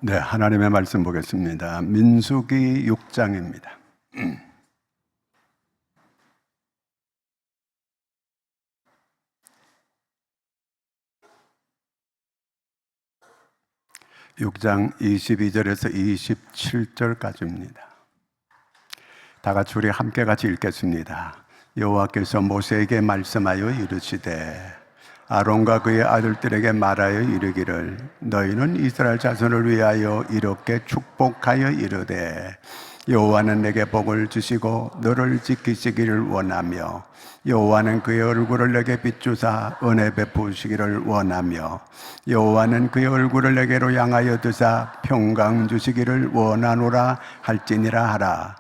네, 하나님의 말씀 보겠습니다. 민수기 6장입니다. (6장) 22절에서 27절까지입니다. 다 같이 우리 함께 같이 읽겠습니다. 여호와께서 모세에게 말씀하여 이르시되 아론과 그의 아들들에게 말하여 이르기를 너희는 이스라엘 자손을 위하여 이렇게 축복하여 이르되 여호와는 내게 복을 주시고 너를 지키시기를 원하며 여호와는 그의 얼굴을 내게 비추사 은혜 베푸시기를 원하며 여호와는 그의 얼굴을 내게로 향하여 드사 평강 주시기를 원하노라 할지니라 하라.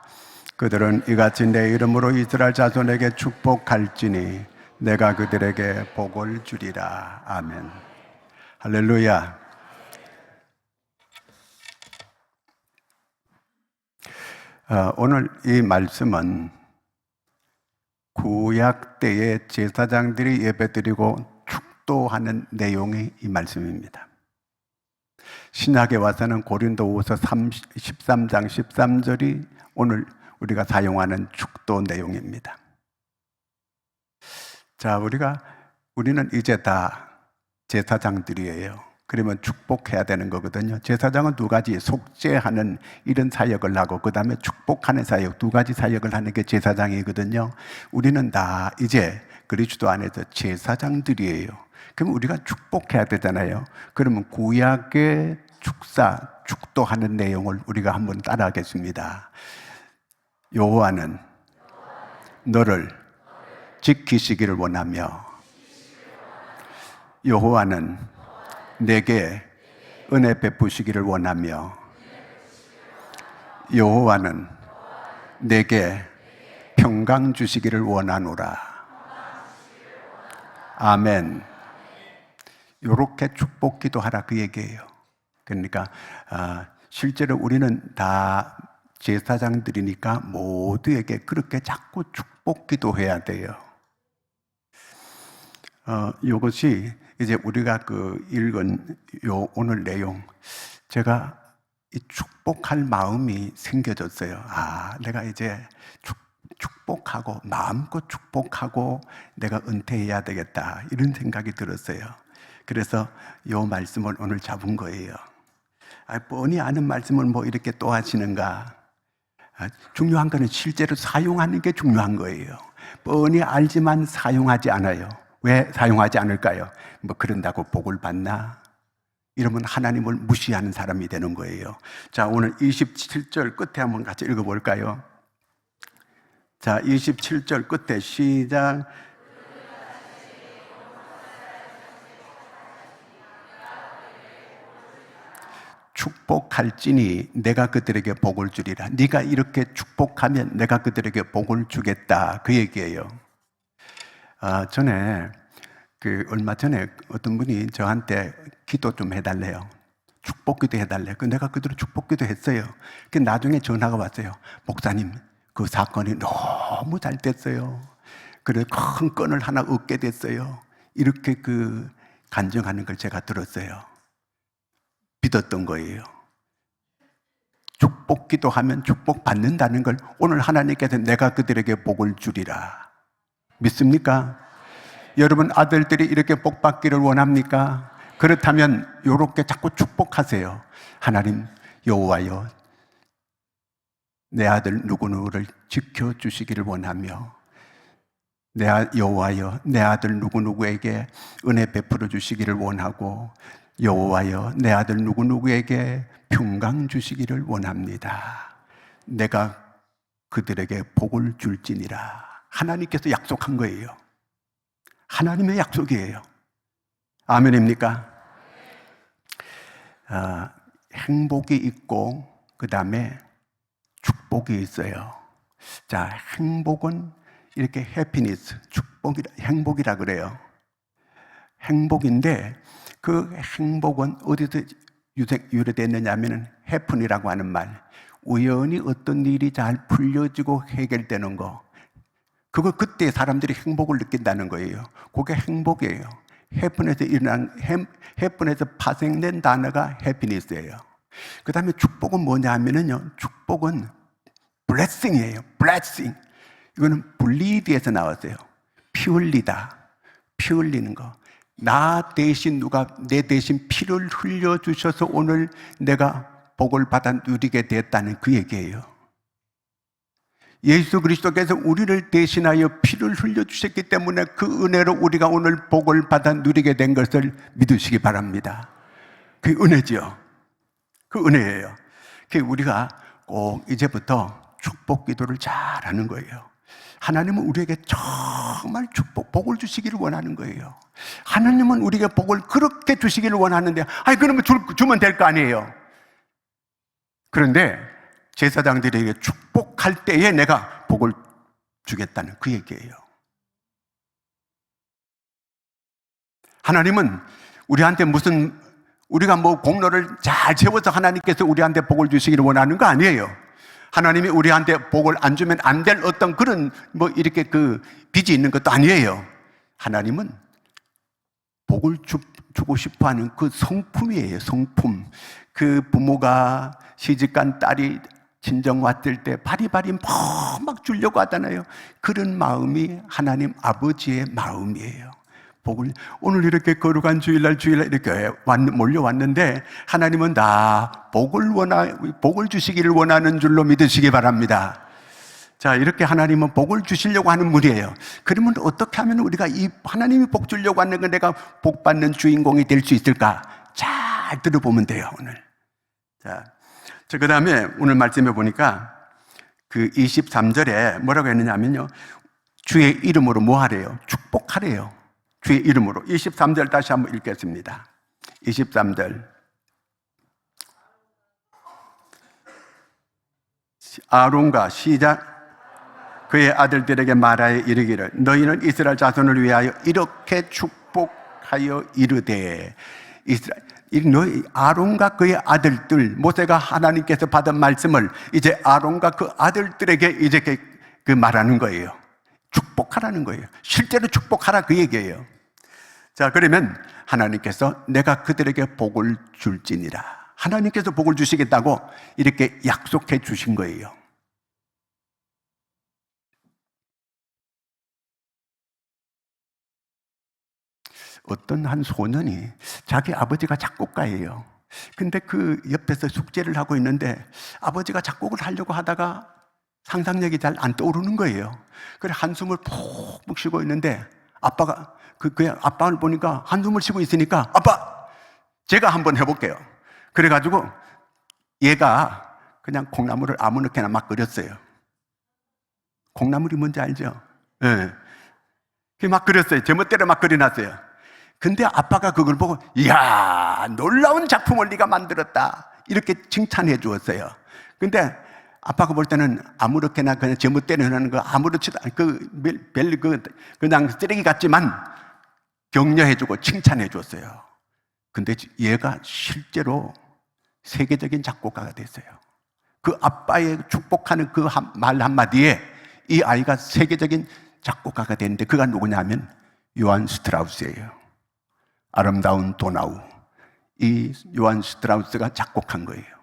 그들은 이같이 내 이름으로 이스라엘 자손에게 축복할지니 내가 그들에게 복을 주리라. 아멘. 할렐루야. 오늘 이 말씀은 구약 때의 제사장들이 예배드리고 축도하는 내용의 이 말씀입니다. 신약에 와서는 고린도후서 13장 13절이 오늘 우리가 사용하는 축도 내용입니다. 자, 우리는 이제 다 제사장들이에요. 그러면 축복해야 되는 거거든요. 제사장은 두 가지, 속죄하는 이런 사역을 하고 그 다음에 축복하는 사역, 두 가지 사역을 하는 게 제사장이거든요. 우리는 다 이제 그리스도 안에서 제사장들이에요. 그럼 우리가 축복해야 되잖아요. 그러면 구약의 축도하는 내용을 우리가 한번 따라하겠습니다. 여호와는 너를 지키시기를 원하며 여호와는 내게 은혜 베푸시기를 원하며 여호와는 내게 평강 주시기를 원하노라. 아멘. 요렇게 축복 기도하라 그 얘기예요. 그러니까 실제로 우리는 다 제사장들이니까 모두에게 그렇게 자꾸 축복 기도해야 돼요. 이것이 이제 우리가 읽은 오늘 내용, 제가 이 축복할 마음이 생겨졌어요. 내가 이제 축복하고 마음껏 축복하고 내가 은퇴해야 되겠다 이런 생각이 들었어요. 그래서 이 말씀을 오늘 잡은 거예요. 뻔히 아는 말씀을 뭐 이렇게 또 하시는가? 중요한 거는 실제로 사용하는 게 중요한 거예요. 뻔히 알지만 사용하지 않아요. 왜 사용하지 않을까요? 뭐 그런다고 복을 받나? 이러면 하나님을 무시하는 사람이 되는 거예요. 자, 오늘 27절 끝에 한번 같이 읽어볼까요? 자, 27절 끝에 시작. 축복할지니 내가 그들에게 복을 주리라. 네가 이렇게 축복하면 내가 그들에게 복을 주겠다 그 얘기예요. 얼마 전에 어떤 분이 저한테 기도 좀 해달래요. 축복 기도 해달래요. 내가 그대로 축복 기도 했어요. 나중에 전화가 왔어요. 목사님, 그 사건이 너무 잘 됐어요. 그래 큰 건을 하나 얻게 됐어요. 이렇게 간증하는 걸 제가 들었어요. 믿었던 거예요. 축복 기도하면 축복 받는다는 걸 오늘 하나님께서 내가 그들에게 복을 주리라. 믿습니까? 여러분 아들들이 이렇게 복 받기를 원합니까? 그렇다면 이렇게 자꾸 축복하세요. 하나님, 여호와여 내 아들 누구누구를 지켜주시기를 원하며 여호와여 내 아들 누구누구에게 은혜 베풀어 주시기를 원하고 여호와여 내 아들 누구누구에게 평강 주시기를 원합니다. 내가 그들에게 복을 줄지니라. 하나님께서 약속한 거예요. 하나님의 약속이에요. 아멘입니까? 행복이 있고 그 다음에 축복이 있어요. 자, 행복은 이렇게 해피니스, 행복이라 그래요. 행복인데 그 행복은 어디서 유래됐느냐 하면 해픈이라고 하는 말, 우연히 어떤 일이 잘 풀려지고 해결되는 거, 그거 그때 사람들이 행복을 느낀다는 거예요. 그게 행복이에요. 해픈에서 파생된 단어가 해피니스예요. 그 다음에 축복은 뭐냐 하면은요, 축복은 blessing이에요. blessing. 이거는 bleed에서 나왔어요. 피 흘리다. 피 흘리는 거. 나 대신 누가 내 대신 피를 흘려주셔서 오늘 내가 복을 받아 누리게 됐다는 그 얘기예요. 예수 그리스도께서 우리를 대신하여 피를 흘려주셨기 때문에 그 은혜로 우리가 오늘 복을 받아 누리게 된 것을 믿으시기 바랍니다. 그 은혜죠. 그 은혜예요. 그 우리가 꼭 이제부터 축복 기도를 잘하는 거예요. 하나님은 우리에게 정말 축복, 복을 주시기를 원하는 거예요. 하나님은 우리에게 복을 그렇게 주시기를 원하는데, 그러면 주면 될 거 아니에요. 그런데 제사장들에게 축복할 때에 내가 복을 주겠다는 그 얘기예요. 하나님은 우리한테 우리가 공로를 잘 세워서 하나님께서 우리한테 복을 주시기를 원하는 거 아니에요. 하나님이 우리한테 복을 안 주면 안 될 어떤 그런 이렇게 그 빚이 있는 것도 아니에요. 하나님은 복을 주고 싶어 하는 그 성품이에요. 성품. 그 부모가 시집간 딸이 친정 왔을 때 바리바리 막 주려고 하잖아요. 그런 마음이 하나님 아버지의 마음이에요. 오늘 이렇게 거룩한 주일날 이렇게 몰려왔는데 하나님은 다 복을 주시기를 원하는 줄로 믿으시기 바랍니다. 자, 이렇게 하나님은 복을 주시려고 하는 분이에요. 그러면 어떻게 하면 우리가 이 하나님이 복 주려고 하는 건 내가 복 받는 주인공이 될 수 있을까? 잘 들어보면 돼요, 오늘. 자, 그 다음에 오늘 말씀해 보니까 그 23절에 뭐라고 했느냐면요, 주의 이름으로 뭐 하래요? 축복하래요. 주의 이름으로. 23절 다시 한번 읽겠습니다. 23절. 아론과 그의 아들들에게 말하여 이르기를 너희는 이스라엘 자손을 위하여 이렇게 축복하여 이르되, 너희 아론과 그의 아들들, 모세가 하나님께서 받은 말씀을 이제 아론과 그 아들들에게 이제 그 말하는 거예요. 축복하라는 거예요. 실제로 축복하라 그 얘기예요. 자, 그러면 하나님께서 내가 그들에게 복을 줄지니라. 하나님께서 복을 주시겠다고 이렇게 약속해 주신 거예요. 어떤 한 소년이 자기 아버지가 작곡가예요. 근데 그 옆에서 숙제를 하고 있는데 아버지가 작곡을 하려고 하다가 상상력이 잘 안 떠오르는 거예요. 그래 한숨을 푹푹 쉬고 있는데 아빠가 아빠를 보니까 한숨을 쉬고 있으니까 아빠, 제가 한번 해볼게요. 그래가지고 얘가 그냥 콩나물을 아무렇게나 막 끓였어요. 콩나물이 뭔지 알죠? 예. 네. 막 끓였어요. 제멋대로 막 끓여놨어요. 근데 아빠가 그걸 보고 이야, 놀라운 작품을 네가 만들었다 이렇게 칭찬해 주었어요. 근데 아빠가 볼 때는 아무렇게나 그냥 제멋대로 하는 거 아무렇지도 그냥 쓰레기 같지만 격려해주고 칭찬해줬어요. 근데 얘가 실제로 세계적인 작곡가가 됐어요. 그 아빠의 축복하는 그 말 한마디에 이 아이가 세계적인 작곡가가 됐는데 그가 누구냐면 요한 스트라우스예요. 아름다운 도나우. 이 요한 스트라우스가 작곡한 거예요.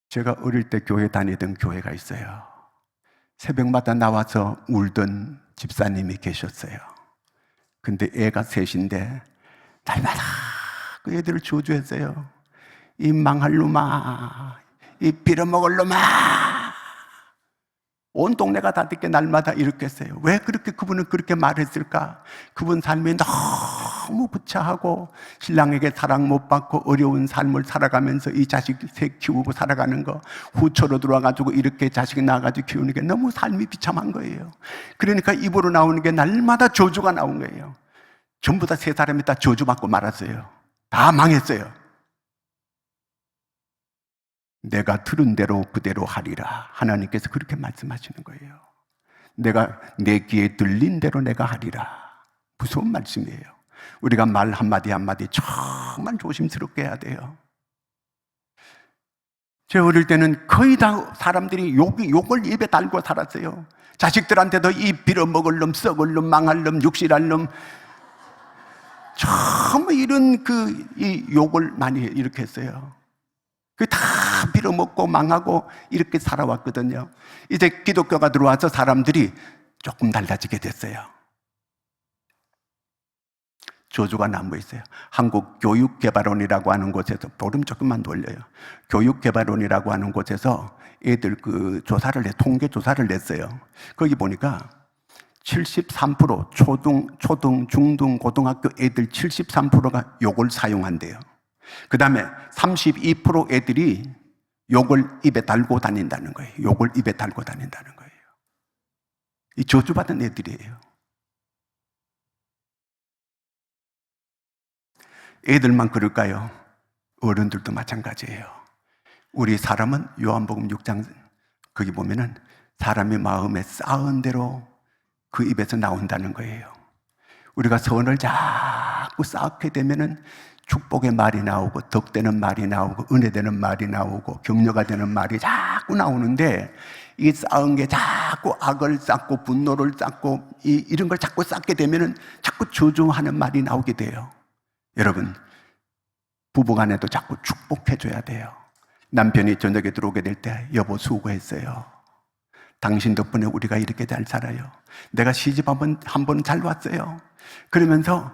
제가 어릴 때 교회 다니던 교회가 있어요. 새벽마다 나와서 울던 집사님이 계셨어요. 근데 애가 셋인데 날마다 그 애들을 저주했어요. 이 망할 놈아, 이 빌어먹을 놈아. 온 동네가 다 듣게 날마다 이렇게 했어요. 왜 그분은 그렇게 말했을까? 그분 삶이 너무 부차하고 신랑에게 사랑 못 받고 어려운 삶을 살아가면서 이 자식 셋 키우고 살아가는 거, 후처로 들어와가지고 이렇게 자식 낳아가지고 키우는 게 너무 삶이 비참한 거예요. 그러니까 입으로 나오는 게 날마다 저주가 나온 거예요. 전부 다 세 사람이 다 저주받고 말았어요. 다 망했어요. 내가 들은 대로 그대로 하리라. 하나님께서 그렇게 말씀하시는 거예요. 내가 내 귀에 들린 대로 내가 하리라. 무서운 말씀이에요. 우리가 말 한마디 한마디 정말 조심스럽게 해야 돼요. 제 어릴 때는 거의 다 사람들이 욕을 입에 달고 살았어요. 자식들한테도 이 빌어먹을 놈, 썩을 놈, 망할 놈, 육실할 놈 정말 이런 이 욕을 많이 이렇게 했어요. 그 다 빌어먹고 망하고 이렇게 살아왔거든요. 이제 기독교가 들어와서 사람들이 조금 달라지게 됐어요. 저주가 남아 있어요. 한국교육개발원이라고 하는 곳에서, 보름 조금만 돌려요. 교육개발원이라고 하는 곳에서 애들 조사를 통계 조사를 냈어요. 거기 보니까 73% 초등, 중등, 고등학교 애들 73%가 욕을 사용한대요. 그 다음에 32% 애들이 욕을 입에 달고 다닌다는 거예요. 욕을 입에 달고 다닌다는 거예요. 이 저주받은 애들이에요. 애들만 그럴까요? 어른들도 마찬가지예요. 우리 사람은 요한복음 6장 거기 보면은 사람의 마음에 쌓은 대로 그 입에서 나온다는 거예요. 우리가 선을 자꾸 쌓게 되면은 축복의 말이 나오고, 덕되는 말이 나오고, 은혜되는 말이 나오고, 격려가 되는 말이 자꾸 나오는데, 이 쌓은 게 자꾸 악을 쌓고 분노를 쌓고 이런 걸 자꾸 쌓게 되면은 자꾸 저주하는 말이 나오게 돼요. 여러분, 부부간에도 자꾸 축복해줘야 돼요. 남편이 저녁에 들어오게 될 때, 여보 수고했어요. 당신 덕분에 우리가 이렇게 잘 살아요. 내가 시집 한 번 잘 왔어요. 그러면서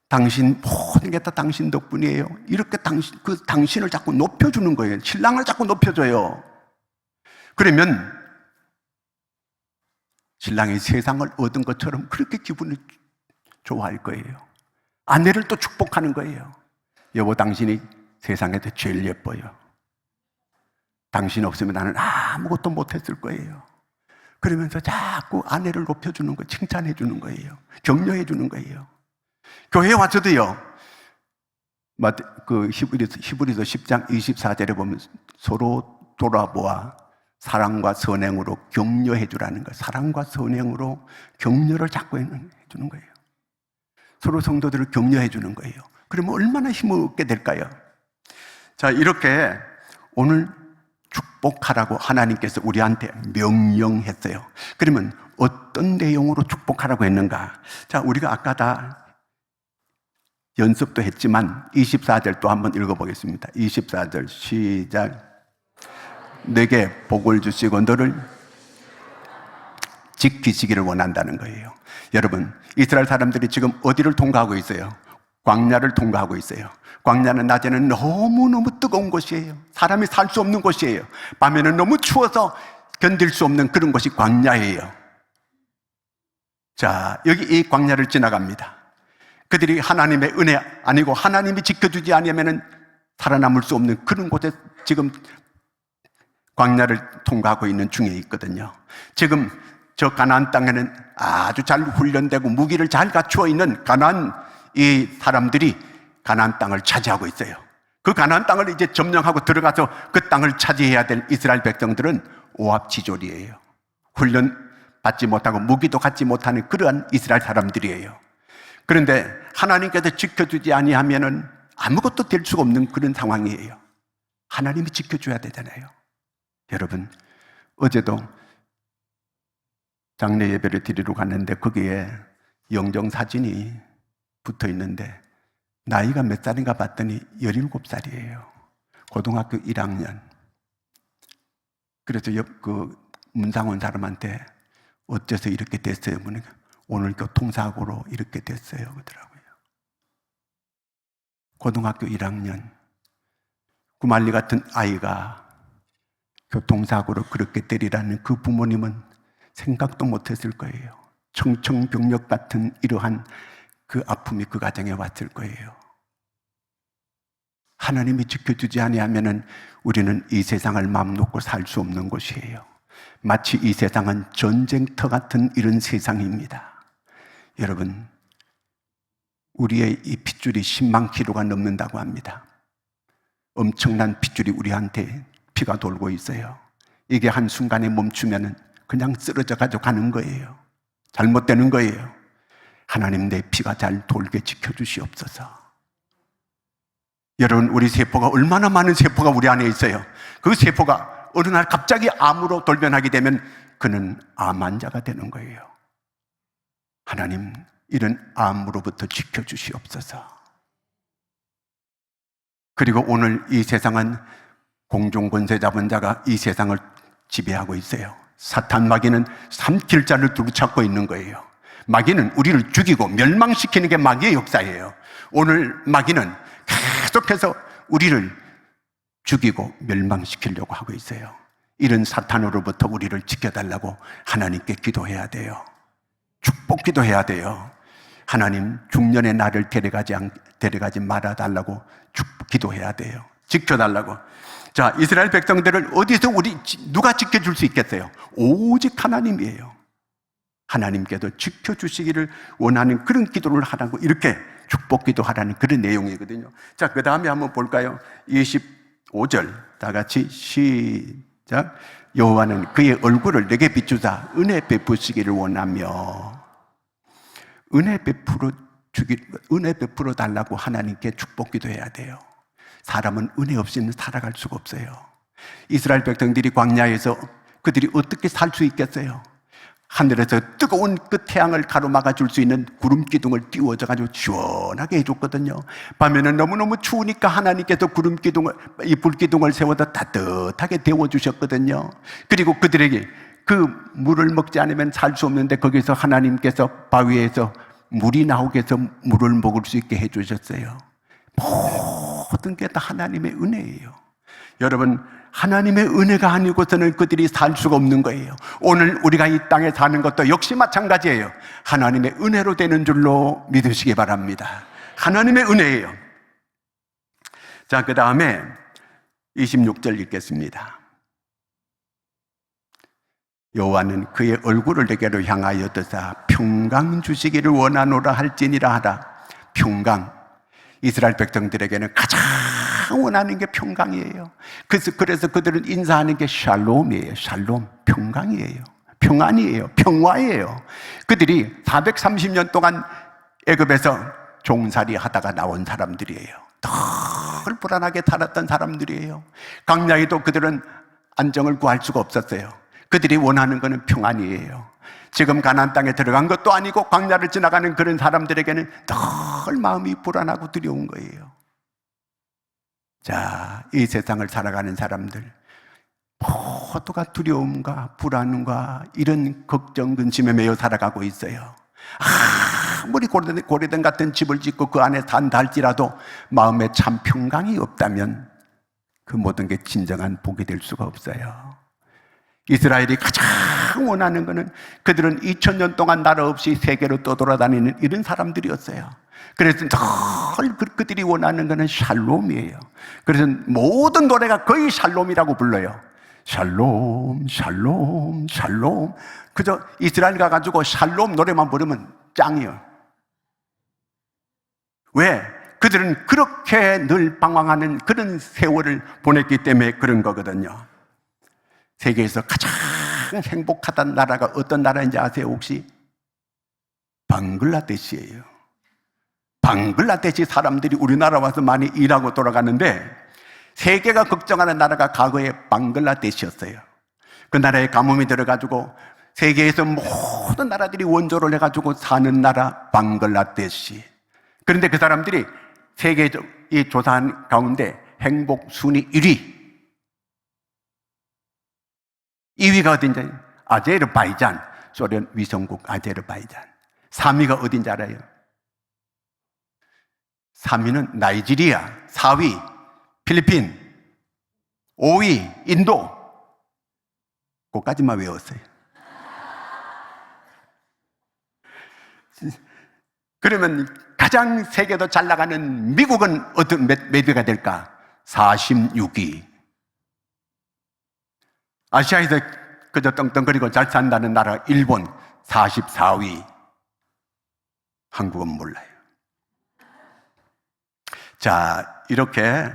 당신 모든 게 다 당신 덕분이에요. 이렇게 당신을 자꾸 높여주는 거예요. 신랑을 자꾸 높여줘요. 그러면 신랑이 세상을 얻은 것처럼 그렇게 기분이 좋아할 거예요. 아내를 또 축복하는 거예요. 여보, 당신이 세상에서 제일 예뻐요. 당신 없으면 나는 아무것도 못했을 거예요. 그러면서 자꾸 아내를 높여주는 거예요. 칭찬해 주는 거예요. 격려해 주는 거예요. 교회에 와서도요, 히브리서 10장 24절에 보면 서로 돌아보아 사랑과 선행으로 격려해 주라는 거예요. 사랑과 선행으로 격려를 자꾸 해주는 거예요. 서로 성도들을 격려해 주는 거예요. 그러면 얼마나 힘을 얻게 될까요? 자, 이렇게 오늘 축복하라고 하나님께서 우리한테 명령했어요. 그러면 어떤 내용으로 축복하라고 했는가? 자, 우리가 아까 다 연습도 했지만 24절 또 한번 읽어보겠습니다. 24절 시작. 내게 복을 주시고 너를 지키시기를 원한다는 거예요. 여러분, 이스라엘 사람들이 지금 어디를 통과하고 있어요? 광야를 통과하고 있어요. 광야는 낮에는 너무너무 뜨거운 곳이에요. 사람이 살 수 없는 곳이에요. 밤에는 너무 추워서 견딜 수 없는 그런 곳이 광야예요. 자, 여기 이 광야를 지나갑니다. 그들이 하나님의 은혜 아니고 하나님이 지켜주지 않으면 살아남을 수 없는 그런 곳에 지금 광야를 통과하고 있는 중에 있거든요. 지금 저 가나안 땅에는 아주 잘 훈련되고 무기를 잘 갖추어 있는 가나안 이 사람들이 가나안 땅을 차지하고 있어요. 그 가나안 땅을 이제 점령하고 들어가서 그 땅을 차지해야 될 이스라엘 백성들은 오합지졸이에요. 훈련 받지 못하고 무기도 갖지 못하는 그러한 이스라엘 사람들이에요. 그런데 하나님께서 지켜주지 아니하면은 아무것도 될 수가 없는 그런 상황이에요. 하나님이 지켜줘야 되잖아요. 여러분, 어제도 장례 예배를 드리러 갔는데 거기에 영정 사진이 붙어 있는데 나이가 몇 살인가 봤더니 17살이에요. 고등학교 1학년. 그래서 문상원 사람한테 어째서 이렇게 됐어요? 보니까 오늘 교통사고로 이렇게 됐어요. 그러더라고요. 고등학교 1학년. 구말리 같은 아이가 교통사고로 그렇게 때리라는 그 부모님은 생각도 못했을 거예요. 청천벽력 같은 이러한 그 아픔이 그 가정에 왔을 거예요. 하나님이 지켜주지 아니하면은 우리는 이 세상을 마음 놓고 살 수 없는 곳이에요. 마치 이 세상은 전쟁터 같은 이런 세상입니다. 여러분, 우리의 이 핏줄이 10만 킬로가 넘는다고 합니다. 엄청난 핏줄이 우리한테 피가 돌고 있어요. 이게 한순간에 멈추면 그냥 쓰러져 가지고 가는 거예요. 잘못되는 거예요. 하나님, 내 피가 잘 돌게 지켜주시옵소서. 여러분, 우리 세포가 얼마나 많은 세포가 우리 안에 있어요. 그 세포가 어느 날 갑자기 암으로 돌변하게 되면 그는 암 환자가 되는 거예요. 하나님, 이런 암으로부터 지켜주시옵소서. 그리고 오늘 이 세상은 공중권세 잡은 자가 이 세상을 지배하고 있어요. 사탄 마귀는 삼킬 자를 두루찾고 있는 거예요. 마귀는 우리를 죽이고 멸망시키는 게 마귀의 역사예요. 오늘 마귀는 계속해서 우리를 죽이고 멸망시키려고 하고 있어요. 이런 사탄으로부터 우리를 지켜달라고 하나님께 기도해야 돼요. 축복 기도해야 돼요. 하나님, 중년의 나를 데려가지 말아달라고 기도해야 돼요. 지켜달라고. 자, 이스라엘 백성들을 어디서 누가 지켜줄 수 있겠어요? 오직 하나님이에요. 하나님께도 지켜주시기를 원하는 그런 기도를 하라고, 이렇게 축복 기도하라는 그런 내용이거든요. 자, 그 다음에 한번 볼까요? 25절 다 같이 시작. 여호와는 그의 얼굴을 내게 비추사 은혜 베푸시기를 원하며. 은혜 베풀어 달라고 하나님께 축복 기도해야 돼요. 사람은 은혜 없이는 살아갈 수가 없어요. 이스라엘 백성들이 광야에서 그들이 어떻게 살 수 있겠어요? 하늘에서 뜨거운 그 태양을 가로막아 줄 수 있는 구름 기둥을 띄워줘가지고 시원하게 해줬거든요. 밤에는 너무너무 추우니까 하나님께서 이 불기둥을 세워서 따뜻하게 데워주셨거든요. 그리고 그들에게 그 물을 먹지 않으면 살 수 없는데 거기서 하나님께서 바위에서 물이 나오게 해서 물을 먹을 수 있게 해주셨어요. 모든 게 다 하나님의 은혜예요. 여러분, 하나님의 은혜가 아니고서는 그들이 살 수가 없는 거예요. 오늘 우리가 이 땅에 사는 것도 역시 마찬가지예요. 하나님의 은혜로 되는 줄로 믿으시기 바랍니다. 하나님의 은혜예요. 자, 그 다음에 26절 읽겠습니다. 여호와는 그의 얼굴을 내게로 향하여 드사 평강 주시기를 원하노라 할지니라 하라. 평강. 이스라엘 백성들에게는 가장 원하는 게 평강이에요. 그래서 그들은 인사하는 게 샬롬이에요. 샬롬, 평강이에요. 평안이에요. 평화예요. 그들이 430년 동안 애굽에서 종살이 하다가 나온 사람들이에요. 늘 불안하게 살았던 사람들이에요. 강야에도 그들은 안정을 구할 수가 없었어요. 그들이 원하는 것은 평안이에요. 지금 가나안 땅에 들어간 것도 아니고 광야를 지나가는 그런 사람들에게는 늘 마음이 불안하고 두려운 거예요. 자, 이 세상을 살아가는 사람들 모두가 두려움과 불안과 이런 걱정, 근심에 매여 살아가고 있어요. 아무리 고래등 같은 집을 짓고 그 안에 산다 할지라도 마음에 참 평강이 없다면 그 모든 게 진정한 복이 될 수가 없어요. 이스라엘이 가장 원하는 것은 그들은 2000년 동안 나라 없이 세계로 떠돌아다니는 이런 사람들이었어요. 그래서 늘 그들이 원하는 것은 샬롬이에요. 그래서 모든 노래가 거의 샬롬이라고 불러요. 샬롬, 샬롬, 샬롬. 그저 이스라엘 가가지고 샬롬 노래만 부르면 짱이에요. 왜? 그들은 그렇게 늘 방황하는 그런 세월을 보냈기 때문에 그런 거거든요. 세계에서 가장 행복하다는 나라가 어떤 나라인지 아세요 혹시? 방글라데시예요. 방글라데시 사람들이 우리나라 와서 많이 일하고 돌아가는데 세계가 걱정하는 나라가 과거에 방글라데시였어요. 그 나라에 가뭄이 들어가지고 세계에서 모든 나라들이 원조를 해가지고 사는 나라 방글라데시. 그런데 그 사람들이 세계적 이 조사한 가운데 행복 순위 1위. 2위가 어딘지 아제르바이잔, 소련 위성국 아제르바이잔. 3위가 어딘지 알아요? 3위는 나이지리아, 4위 필리핀, 5위 인도. 그까지만 외웠어요. 그러면 가장 세계도 잘 나가는 미국은 어떤 몇 위가 될까? 46위. 아시아에서 그저 떵떵거리고 잘 산다는 나라 일본 44위. 한국은 몰라요. 자, 이렇게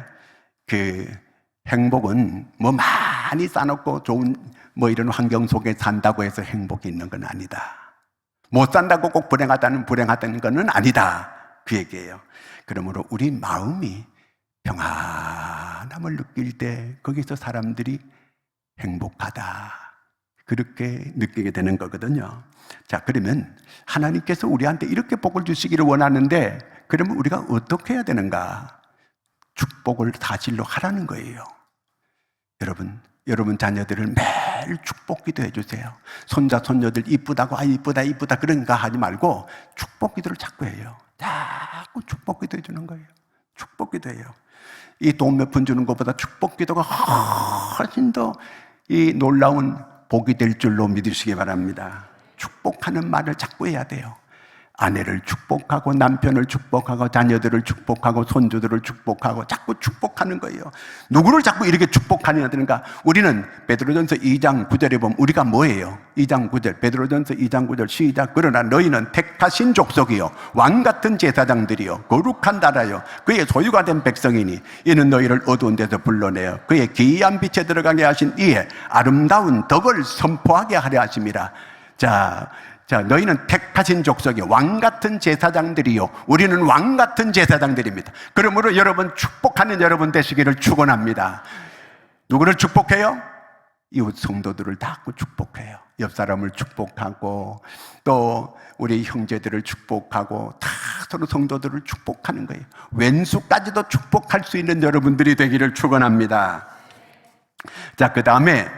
그 행복은 뭐 많이 쌓아놓고 좋은 뭐 이런 환경 속에 산다고 해서 행복이 있는 건 아니다. 못 산다고 꼭 불행하다는 거는 아니다. 그 얘기예요. 그러므로 우리 마음이 평안함을 느낄 때 거기서 사람들이 행복하다. 그렇게 느끼게 되는 거거든요. 자, 그러면 하나님께서 우리한테 이렇게 복을 주시기를 원하는데, 그러면 우리가 어떻게 해야 되는가? 축복을 사실로 하라는 거예요. 여러분 자녀들을 매일 축복 기도해 주세요. 손자, 손녀들 이쁘다고, 이쁘다, 이쁘다, 그런가 하지 말고 축복 기도를 자꾸 해요. 자꾸 축복 기도해 주는 거예요. 축복 기도해요. 이 돈 몇 푼 주는 것보다 축복 기도가 훨씬 더 이 놀라운 복이 될 줄로 믿으시기 바랍니다. 축복하는 말을 자꾸 해야 돼요. 아내를 축복하고 남편을 축복하고 자녀들을 축복하고 손주들을 축복하고 자꾸 축복하는 거예요. 누구를 자꾸 이렇게 축복하느냐 되는가? 우리는 베드로전서 2장 9절에 보면 우리가 뭐예요? 2장 9절 베드로전서 2장 9절 시작. 그러나 너희는 택하신 족속이요 왕같은 제사장들이요 거룩한 나라요 그의 소유가 된 백성이니 이는 너희를 어두운 데서 불러내어 그의 기이한 빛에 들어가게 하신 이의 아름다운 덕을 선포하게 하려 하심이라. 자, 너희는 택하신 족속이 왕같은 제사장들이요. 우리는 왕같은 제사장들입니다. 그러므로 여러분 축복하는 여러분 되시기를 축원합니다. 누구를 축복해요? 이웃 성도들을 다 축복해요. 옆 사람을 축복하고 또 우리 형제들을 축복하고 다 서로 성도들을 축복하는 거예요. 왼수까지도 축복할 수 있는 여러분들이 되기를 축원합니다. 자, 그 다음에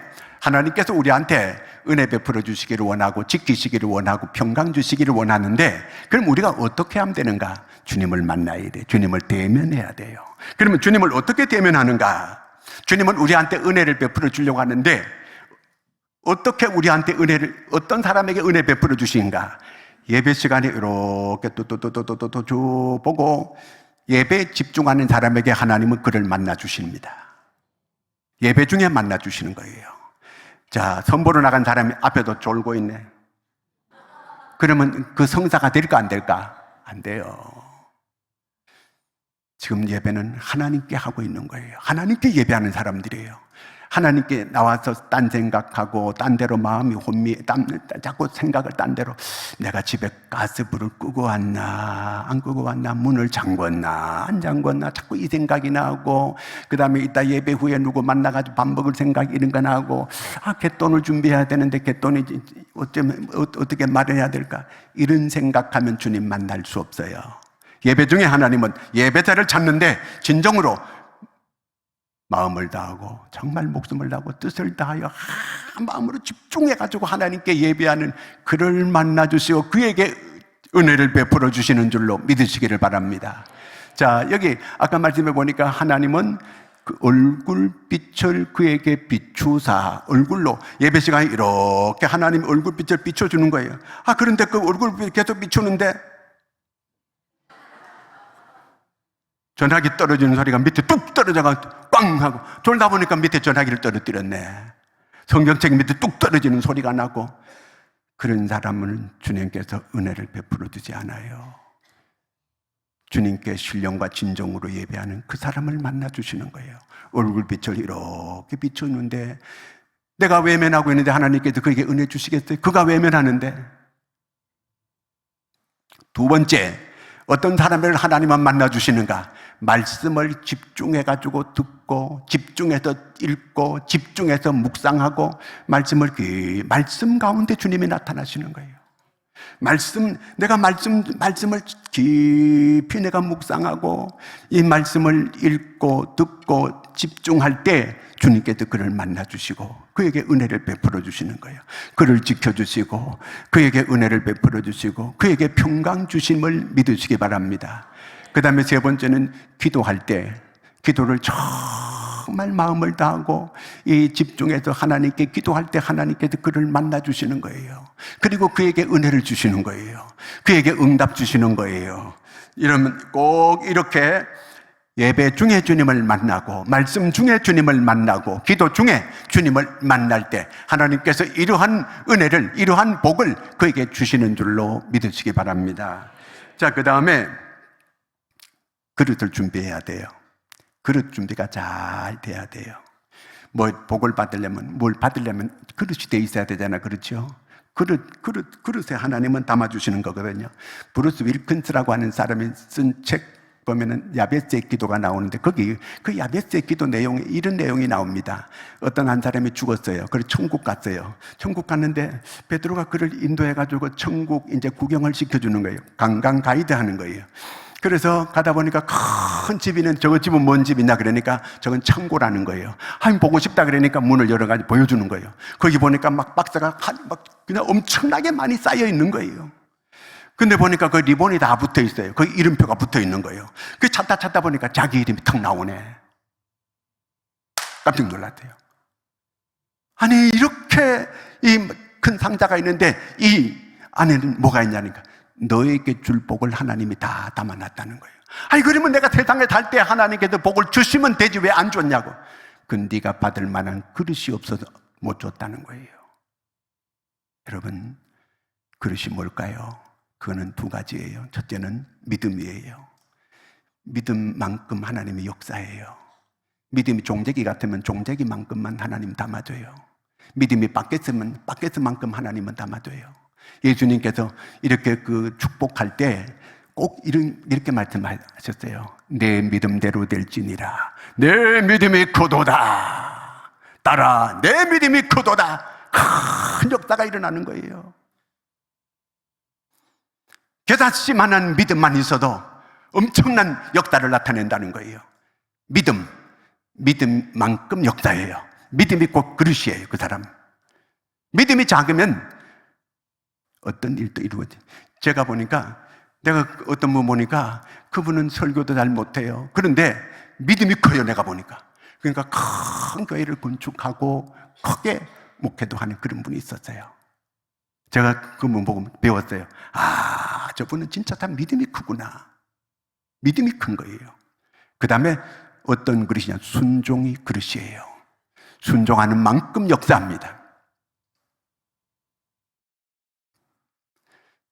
하나님께서 우리한테 은혜 베풀어 주시기를 원하고 지키시기를 원하고 평강 주시기를 원하는데, 그럼 우리가 어떻게 하면 되는가? 주님을 만나야 돼. 주님을 대면해야 돼요. 그러면 주님을 어떻게 대면하는가? 주님은 우리한테 은혜를 베풀어 주려고 하는데 어떻게 우리한테 은혜를, 어떤 사람에게 은혜 베풀어 주신가? 예배 시간에 이렇게 또 쭉 보고 예배에 집중하는 사람에게 하나님은 그를 만나 주십니다. 예배 중에 만나 주시는 거예요. 자, 선보러 나간 사람이 앞에도 졸고 있네. 그러면 그 성사가 될까 안 될까? 안 돼요. 지금 예배는 하나님께 하고 있는 거예요. 하나님께 예배하는 사람들이에요. 하나님께 나와서 딴 생각하고 딴 데로 마음이 자꾸 생각을 딴 데로, 내가 집에 가스불을 끄고 왔나 안 끄고 왔나, 문을 잠궜나 안 잠궜나, 자꾸 이 생각이 나고, 그 다음에 이따 예배 후에 누구 만나가지고 밥 먹을 생각 이런 거 나고, 갯돈을 준비해야 되는데 갯돈이 어떻게 마련해야 될까, 이런 생각하면 주님 만날 수 없어요. 예배 중에 하나님은 예배자를 찾는데 진정으로 마음을 다하고 정말 목숨을 다하고 뜻을 다하여 한 마음으로 집중해가지고 하나님께 예배하는 그를 만나주시고 그에게 은혜를 베풀어 주시는 줄로 믿으시기를 바랍니다. 자, 여기 아까 말씀해 보니까 하나님은 그 얼굴빛을 그에게 비추사, 얼굴로 예배 시간에 이렇게 하나님 얼굴빛을 비춰주는 거예요. 그런데 그 얼굴빛 계속 비추는데 전화기 떨어지는 소리가 밑에 뚝 떨어져가 꽝 하고, 졸다 보니까 밑에 전화기를 떨어뜨렸네. 성경책 밑에 뚝 떨어지는 소리가 나고, 그런 사람은 주님께서 은혜를 베풀어 주지 않아요. 주님께 신령과 진정으로 예배하는 그 사람을 만나 주시는 거예요. 얼굴빛을 이렇게 비추는데 내가 외면하고 있는데 하나님께서 그에게 은혜 주시겠어요? 그가 외면하는데. 두 번째, 어떤 사람을 하나님만 만나 주시는가? 말씀을 집중해가지고 듣고, 집중해서 읽고, 집중해서 묵상하고, 말씀 가운데 주님이 나타나시는 거예요. 말씀을 깊이 내가 묵상하고, 이 말씀을 읽고, 듣고, 집중할 때 주님께서 그를 만나주시고, 그에게 은혜를 베풀어 주시는 거예요. 그를 지켜주시고, 그에게 은혜를 베풀어 주시고, 그에게 평강 주심을 믿으시기 바랍니다. 그 다음에 세 번째는 기도할 때, 기도를 정말 마음을 다하고 이 집중해서 하나님께 기도할 때 하나님께서 그를 만나 주시는 거예요. 그리고 그에게 은혜를 주시는 거예요. 그에게 응답 주시는 거예요. 이러면 꼭 이렇게 예배 중에 주님을 만나고, 말씀 중에 주님을 만나고, 기도 중에 주님을 만날 때 하나님께서 이러한 은혜를, 이러한 복을 그에게 주시는 줄로 믿으시기 바랍니다. 자, 그 다음에 그릇을 준비해야 돼요. 그릇 준비가 잘 돼야 돼요. 복을 받으려면, 뭘 받으려면 그릇이 돼 있어야 되잖아. 그렇죠? 그릇에 하나님은 담아주시는 거거든요. 브루스 윌킨스라고 하는 사람이 쓴 책 보면은 야베스의 기도가 나오는데 거기 그 야베스의 기도 내용에 이런 내용이 나옵니다. 어떤 한 사람이 죽었어요. 그래서 천국 갔어요. 천국 갔는데 베드로가 그를 인도해가지고 천국 이제 구경을 시켜주는 거예요. 관광 가이드 하는 거예요. 그래서 가다 보니까 큰 집이는 저거 집은 뭔 집이냐 그러니까 저건 창고라는 거예요. 한 보고 싶다 그러니까 문을 열어가지고 보여주는 거예요. 거기 보니까 막 박스가 막 그냥 엄청나게 많이 쌓여 있는 거예요. 근데 보니까 그 리본이 다 붙어 있어요. 그 이름표가 붙어 있는 거예요. 그 찾다 보니까 자기 이름이 턱 나오네. 깜짝 놀랐대요. 아니 이렇게 이 큰 상자가 있는데 이 안에는 뭐가 있냐니까 너에게 줄 복을 하나님이 다 담아놨다는 거예요. 아니 그러면 내가 세상에 살 때 하나님께서 복을 주시면 되지 왜 안 줬냐고. 그 네가 받을 만한 그릇이 없어서 못 줬다는 거예요. 여러분 그릇이 뭘까요? 그거는 두 가지예요. 첫째는 믿음이에요. 믿음만큼 하나님의 역사예요. 믿음이 종재기 같으면 종재기만큼만 하나님 담아줘요. 믿음이 바뀌었으면 바뀌었만큼 하나님은 담아줘요. 예수님께서 이렇게 그 축복할 때 꼭 이렇게 말씀하셨어요. 내 믿음대로 될지니라. 내 믿음이 크도다. 따라 내 믿음이 크도다. 큰 역사가 일어나는 거예요. 겨자씨만한 믿음만 있어도 엄청난 역사를 나타낸다는 거예요. 믿음만큼 역사예요. 믿음이 곧 그릇이에요. 그 사람 믿음이 작으면 어떤 일도 이루어져요. 제가 보니까 내가 어떤 분 보니까 그분은 설교도 잘 못해요. 그런데 믿음이 커요. 내가 보니까. 그러니까 큰 교회를 건축하고 크게 목회도 하는 그런 분이 있었어요. 제가 그분 보고 배웠어요. 아, 저분은 진짜 다 믿음이 크구나. 믿음이 큰 거예요. 그 다음에 어떤 그릇이냐? 순종이 그릇이에요. 순종하는 만큼 역사합니다.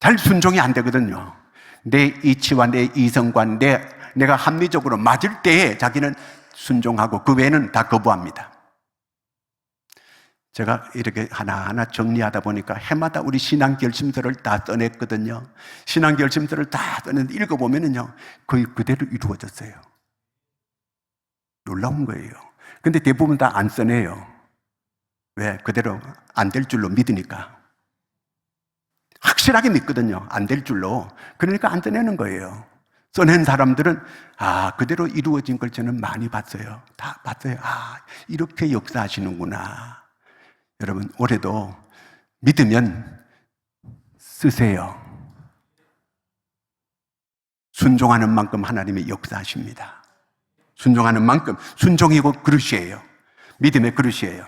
잘 순종이 안 되거든요. 내 이치와 내 이성과 내가 합리적으로 맞을 때에 자기는 순종하고 그 외에는 다 거부합니다. 제가 이렇게 하나하나 정리하다 보니까 해마다 우리 신앙 결심서를 다 써냈거든요. 신앙 결심서를 다 써냈는데 읽어보면은요, 거의 그대로 이루어졌어요. 놀라운 거예요. 근데 대부분 다 안 써내요. 왜? 그대로 안 될 줄로 믿으니까. 확실하게 믿거든요. 안 될 줄로. 그러니까 안 써내는 거예요. 써낸 사람들은 그대로 이루어진 걸 저는 많이 봤어요. 다 봤어요. 이렇게 역사하시는구나. 여러분 올해도 믿으면 쓰세요. 순종하는 만큼 하나님이 역사하십니다. 순종하는 만큼. 순종이고 그릇이에요. 믿음의 그릇이에요.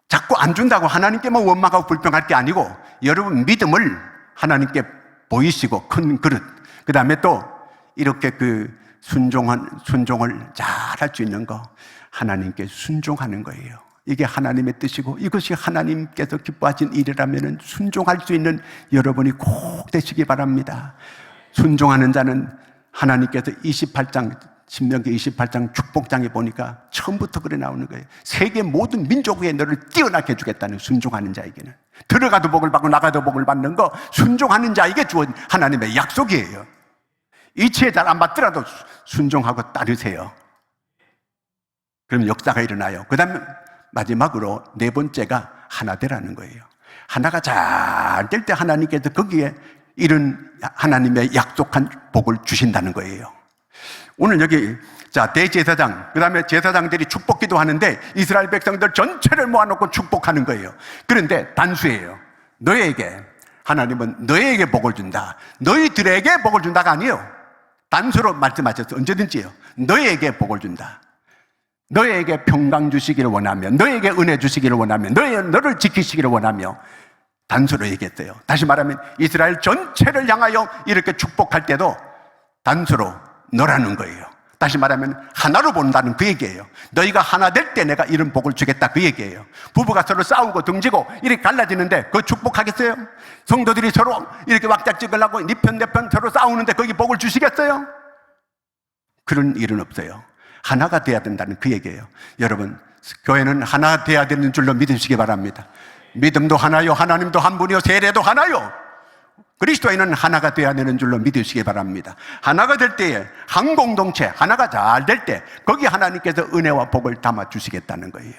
자꾸 안 준다고 하나님께만 원망하고 불평할 게 아니고 여러분 믿음을 하나님께 보이시고 큰 그릇, 그 다음에 또 이렇게 그 순종을 잘 할 수 있는 거, 하나님께 순종하는 거예요. 이게 하나님의 뜻이고 이것이 하나님께서 기뻐하신 일이라면 순종할 수 있는 여러분이 꼭 되시기 바랍니다. 순종하는 자는 하나님께서 28장 신명기 28장 축복장에 보니까 처음부터 그래 나오는 거예요. 세계 모든 민족 위에 너를 뛰어나게 해주겠다는, 순종하는 자에게는. 들어가도 복을 받고 나가도 복을 받는 거 순종하는 자에게 주어진 하나님의 약속이에요. 이치에 잘 안 받더라도 순종하고 따르세요. 그럼 역사가 일어나요. 그 다음에 마지막으로 네 번째가 하나 되라는 거예요. 하나가 잘 될 때 하나님께서 거기에 이런 하나님의 약속한 복을 주신다는 거예요. 오늘 여기 대제사장, 그 다음에 제사장들이 축복기도 하는데 이스라엘 백성들 전체를 모아놓고 축복하는 거예요. 그런데 단수예요. 하나님은 너에게 복을 준다, 너희들에게 복을 준다가 아니에요. 단수로 말씀하셨어요. 언제든지요. 너에게 복을 준다. 너에게 평강 주시기를 원하며, 너에게 은혜 주시기를 원하며, 너를 지키시기를 원하며, 단수로 얘기했어요. 다시 말하면 이스라엘 전체를 향하여 이렇게 축복할 때도 단수로 너라는 거예요. 다시 말하면 하나로 본다는 그 얘기예요. 너희가 하나 될 때 내가 이런 복을 주겠다, 그 얘기예요. 부부가 서로 싸우고 등지고 이렇게 갈라지는데 그거 축복하겠어요? 성도들이 서로 이렇게 왁자 찍으려고 네 편 내 편 서로 싸우는데 거기 복을 주시겠어요? 그런 일은 없어요. 하나가 돼야 된다는 그 얘기예요. 여러분, 교회는 하나 돼야 되는 줄로 믿으시기 바랍니다. 믿음도 하나요, 하나님도 한 분이요, 세례도 하나요. 그리스도인은 하나가 되어야 되는 줄로 믿으시기 바랍니다. 하나가 될 때에 한 공동체, 하나가 잘 될 때 거기 하나님께서 은혜와 복을 담아 주시겠다는 거예요.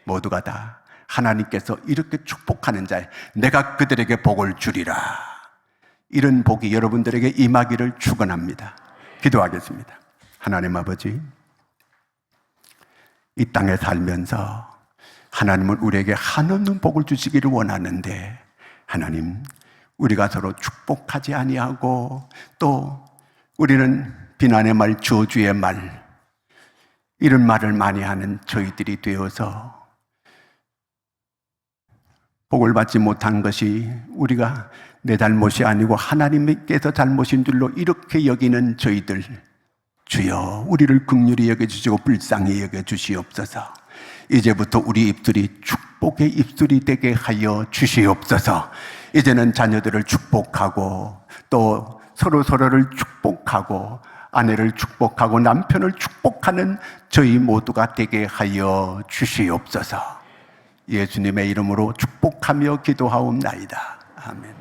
모두가 다 하나님께서 이렇게 축복하는 자에 내가 그들에게 복을 주리라. 이런 복이 여러분들에게 임하기를 축원합니다. 기도하겠습니다. 하나님 아버지, 이 땅에 살면서 하나님은 우리에게 한없는 복을 주시기를 원하는데, 하나님, 우리가 서로 축복하지 아니하고 또 우리는 비난의 말, 저주의 말, 이런 말을 많이 하는 저희들이 되어서 복을 받지 못한 것이 우리가 내 잘못이 아니고 하나님께서 잘못인 줄로 이렇게 여기는 저희들, 주여 우리를 긍휼히 여겨주시고 불쌍히 여겨주시옵소서. 이제부터 우리 입술이 축복의 입술이 되게 하여 주시옵소서. 이제는 자녀들을 축복하고 또 서로를 축복하고 아내를 축복하고 남편을 축복하는 저희 모두가 되게 하여 주시옵소서. 예수님의 이름으로 축복하며 기도하옵나이다. 아멘.